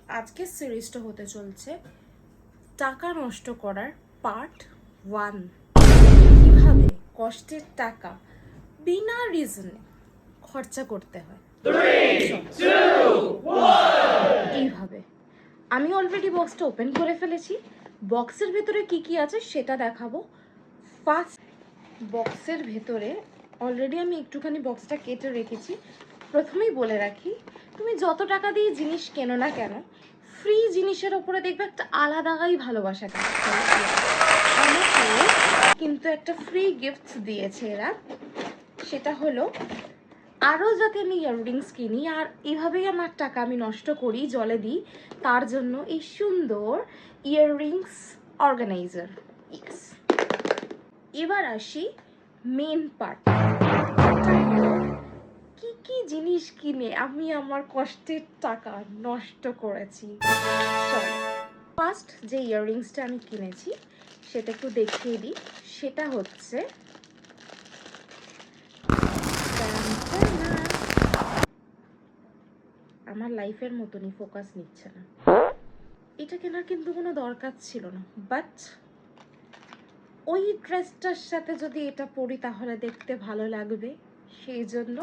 আজকের সিরিজটা হতে চলছে টাকা নষ্ট করার পার্ট 1। কিভাবে কষ্টের টাকা বিনা রিজনে খরচা করতে হয়। এইভাবে আমি অলরেডি বক্সটা ওপেন করে ফেলেছি। বক্সের ভেতরে কি কি আছে সেটা দেখাবো। ফার্স্ট, বক্সের ভেতরে অলরেডি আমি একটুখানি বক্সটা কেটে রেখেছি। প্রথমেই বলে রাখি, তুমি যত টাকা দিয়ে জিনিস কেনো না কেন, ফ্রি জিনিসের ওপরে দেখবে একটা আলাদাই ভালোবাসা কাজ করে। আমাকে কিন্তু একটা ফ্রি গিফট দিয়েছে এরা, সেটা হলো আরও যাতে আমি ইয়াররিংস কিনি আর এইভাবেই আমার টাকা আমি নষ্ট করি, জলে দিই, তার জন্য এই সুন্দর ইয়াররিংস অর্গানাইজার। ইয়েস, এবার আসি মেন পার্ট। কি কি জিনিস কিনে আমি আমার কষ্টের টাকা নষ্ট করেছি। ফার্স্ট যে ইয়াররিংসটা আমি কিনেছি সেটা একটু দেখিয়ে দিই। সেটা হচ্ছে আমার লাইফের মতনই ফোকাস নিচ্ছে না। এটা কেনার কিন্তু কোনো দরকার ছিল না, বাট ওই ড্রেসটার সাথে যদি এটা পরি তাহলে দেখতে ভালো লাগবে, সেই জন্য।